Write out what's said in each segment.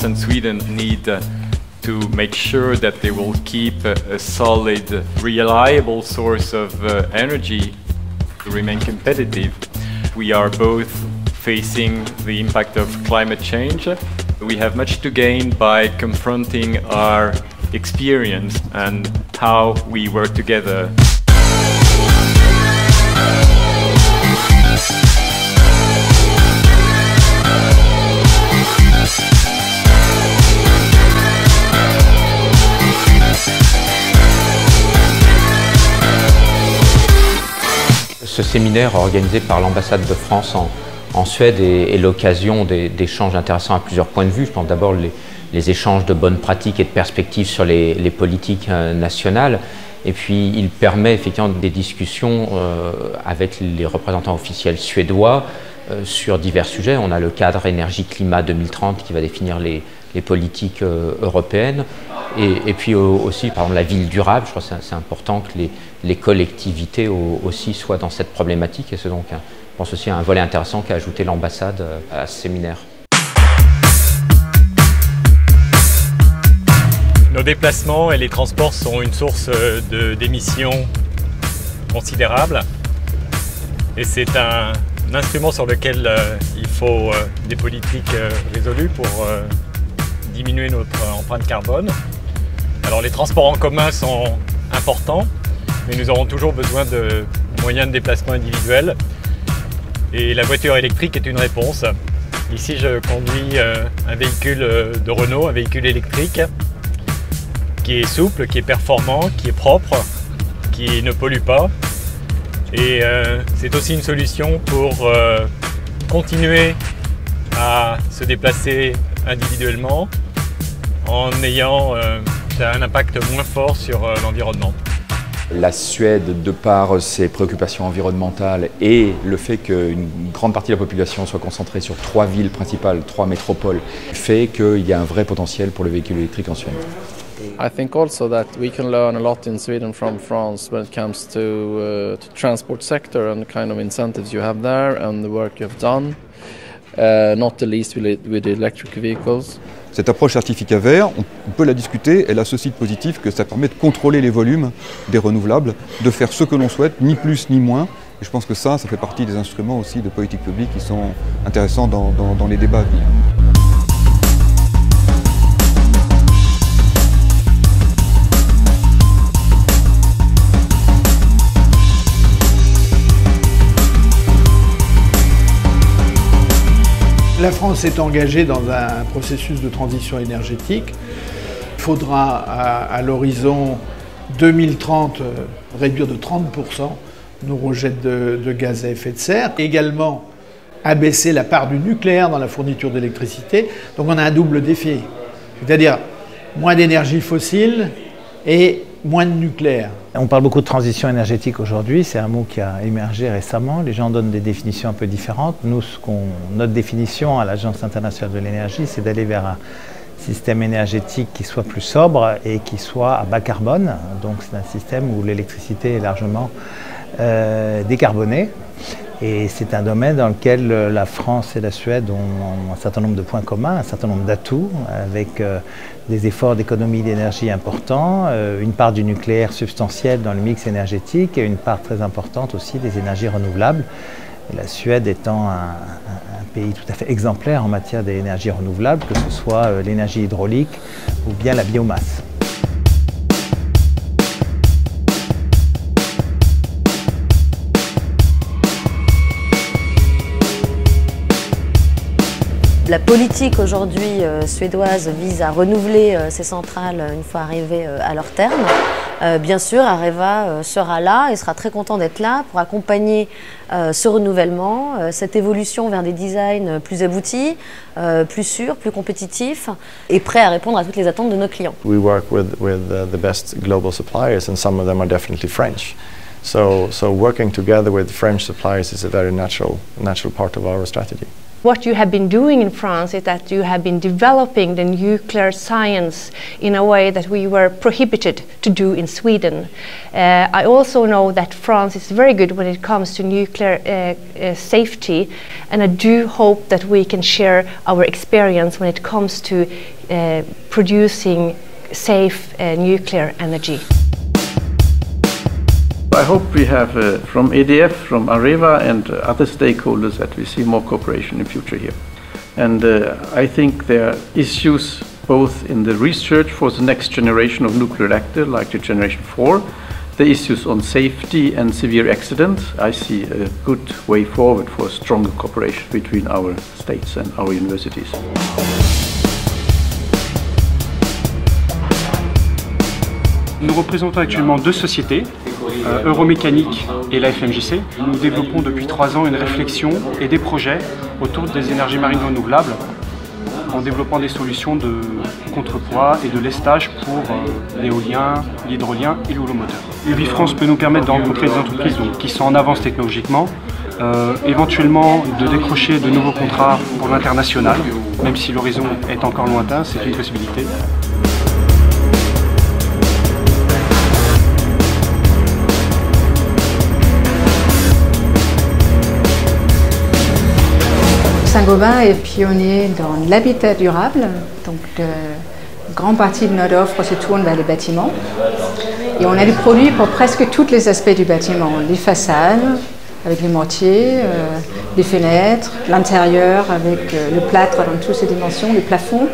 and Sweden need to make sure that they will keep a solid, reliable source of energy to remain competitive. We are both facing the impact of climate change. We have much to gain by confronting our experience and how we work together. Ce séminaire organisé par l'ambassade de France en Suède est l'occasion d'échanges intéressants à plusieurs points de vue. Je pense d'abord les échanges de bonnes pratiques et de perspectives sur les politiques nationales. Et puis il permet effectivement des discussions avec les représentants officiels suédois sur divers sujets. On a le cadre énergie-climat 2030 qui va définir les politiques européennes. Et puis aussi, par exemple, la ville durable. Je crois que c'est important que les collectivités aussi soient dans cette problématique. Et c'est donc, je pense aussi, un volet intéressant qu'a ajouté l'ambassade à ce séminaire. Nos déplacements et les transports sont une source d'émissions considérable. Et c'est un instrument sur lequel il faut des politiques résolues pour diminuer notre empreinte carbone. Alors les transports en commun sont importants, mais nous aurons toujours besoin de moyens de déplacement individuels. Et la voiture électrique est une réponse. Ici, je conduis un véhicule de Renault, un véhicule électrique, qui est souple, qui est performant, qui est propre, qui ne pollue pas. Et c'est aussi une solution pour continuer à se déplacer individuellement en ayant un impact moins fort sur l'environnement. La Suède, de par ses préoccupations environnementales et le fait qu'une grande partie de la population soit concentrée sur 3 villes principales, 3 métropoles, fait qu'il y a un vrai potentiel pour le véhicule électrique en Suède. I think also that we can learn a lot in Sweden from France when it comes to transport sector and the kind of incentives you have there and the work you have done, not the least with the electric vehicles. Cette approche certificat vert, on peut la discuter, elle a ceci de positif que ça permet de contrôler les volumes des renouvelables, de faire ce que l'on souhaite, ni plus ni moins. Et je pense que ça fait partie des instruments aussi de politique publique qui sont intéressants dans les débats à venir. La France est engagée dans un processus de transition énergétique. Il faudra à l'horizon 2030 réduire de 30% nos rejets de gaz à effet de serre. Également abaisser la part du nucléaire dans la fourniture d'électricité. Donc on a un double défi, c'est-à-dire moins d'énergie fossile et moins de nucléaire. On parle beaucoup de transition énergétique aujourd'hui, c'est un mot qui a émergé récemment. Les gens donnent des définitions un peu différentes. Nous, notre définition à l'Agence internationale de l'énergie, c'est d'aller vers un système énergétique qui soit plus sobre et qui soit à bas carbone. Donc c'est un système où l'électricité est largement décarbonée. Et c'est un domaine dans lequel la France et la Suède ont un certain nombre de points communs, un certain nombre d'atouts, avec des efforts d'économie d'énergie importants, une part du nucléaire substantielle dans le mix énergétique et une part très importante aussi des énergies renouvelables. Et la Suède étant un pays tout à fait exemplaire en matière d'énergie renouvelable, que ce soit l'énergie hydraulique ou bien la biomasse. La politique aujourd'hui suédoise vise à renouveler ces centrales une fois arrivées à leur terme. Bien sûr, Areva sera là et sera très content d'être là pour accompagner ce renouvellement, cette évolution vers des designs plus aboutis, plus sûrs, plus compétitifs et prêts à répondre à toutes les attentes de nos clients. We work with the best global suppliers and some of them are definitely French. So working together with French suppliers is a very natural part of our strategy. What you have been doing in France is that you have been developing the nuclear science in a way that we were prohibited to do in Sweden. I also know that France is very good when it comes to nuclear safety, and I do hope that we can share our experience when it comes to producing safe nuclear energy. I hope we have from EDF, from Areva and other stakeholders that we see more cooperation in future here. And I think there are issues both in the research for the next generation of nuclear reactor, like the generation 4, the issues on safety and severe accidents. I see a good way forward for stronger cooperation between our states and our universities. Nous représentons actuellement deux sociétés, Euromécanique et la FMJC. Nous développons depuis 3 ans une réflexion et des projets autour des énergies marines renouvelables en développant des solutions de contrepoids et de lestage pour l'éolien, l'hydrolien et l'houlomoteur. UBI France peut nous permettre de rencontrer des entreprises qui sont en avance technologiquement, éventuellement de décrocher de nouveaux contrats pour l'international, même si l'horizon est encore lointain, c'est une possibilité. Saint-Gobain est pionnier dans l'habitat durable, donc une grande partie de notre offre se tourne vers les bâtiments. Et on a des produits pour presque tous les aspects du bâtiment, les façades avec les mortiers, les fenêtres, l'intérieur avec le plâtre dans toutes ses dimensions, les plafonds.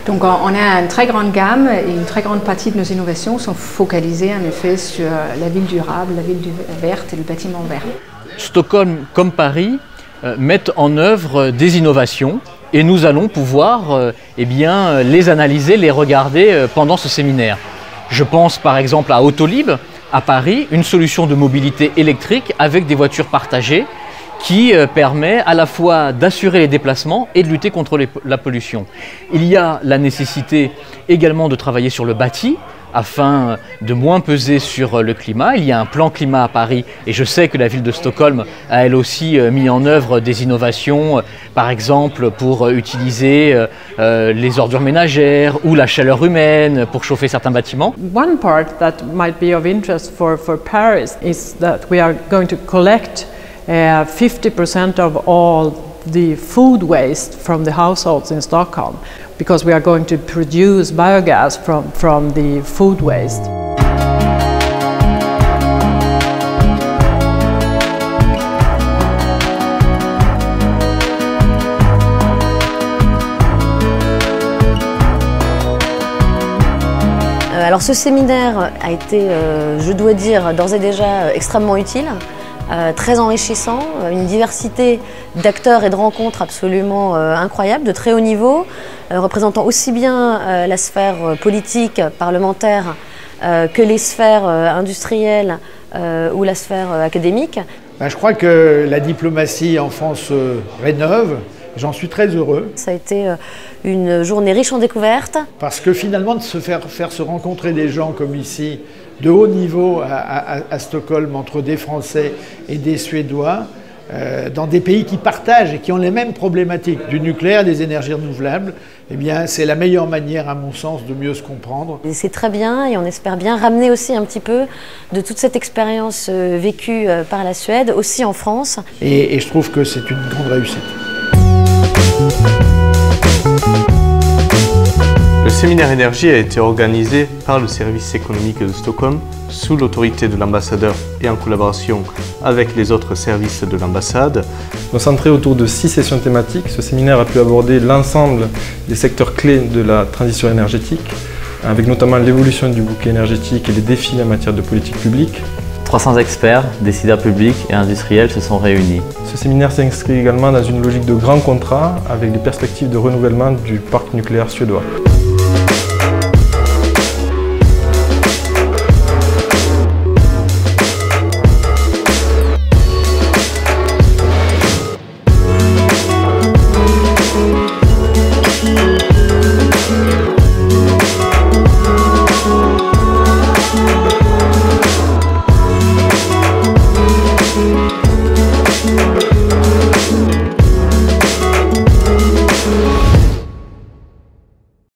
Donc on a une très grande gamme et une très grande partie de nos innovations sont focalisées en effet sur la ville durable, la ville verte et le bâtiment vert. Stockholm comme Paris mettent en œuvre des innovations et nous allons pouvoir les analyser, les regarder pendant ce séminaire. Je pense par exemple à Autolib, à Paris, une solution de mobilité électrique avec des voitures partagées qui permet à la fois d'assurer les déplacements et de lutter contre la pollution. Il y a la nécessité également de travailler sur le bâti, afin de moins peser sur le climat. Il y a un plan climat à Paris et je sais que la ville de Stockholm a elle aussi mis en œuvre des innovations, par exemple pour utiliser les ordures ménagères ou la chaleur humaine pour chauffer certains bâtiments. One part that might be of interest for Paris is that we are going to collect 50% of all the food waste from the households in Stockholm, because we are going to produce biogas from the food waste. Alors ce séminaire a été, je dois dire, d'ores et déjà extrêmement utile. Très enrichissant, une diversité d'acteurs et de rencontres absolument incroyable, de très haut niveau, représentant aussi bien la sphère politique, parlementaire, que les sphères industrielles ou la sphère académique. Je crois que la diplomatie en France se rénove. J'en suis très heureux. Ça a été une journée riche en découvertes. Parce que finalement, de se faire se rencontrer des gens comme ici, de haut niveau à Stockholm, entre des Français et des Suédois, dans des pays qui partagent et qui ont les mêmes problématiques, du nucléaire, des énergies renouvelables, eh bien, c'est la meilleure manière, à mon sens, de mieux se comprendre. C'est très bien et on espère bien ramener aussi un petit peu de toute cette expérience vécue par la Suède, aussi en France. Et je trouve que c'est une grande réussite. Le séminaire énergie a été organisé par le service économique de Stockholm sous l'autorité de l'ambassadeur et en collaboration avec les autres services de l'ambassade. Concentré autour de 6 sessions thématiques, ce séminaire a pu aborder l'ensemble des secteurs clés de la transition énergétique, avec notamment l'évolution du bouquet énergétique et les défis en matière de politique publique. 300 experts, décideurs publics et industriels se sont réunis. Ce séminaire s'inscrit également dans une logique de grands contrats avec des perspectives de renouvellement du parc nucléaire suédois.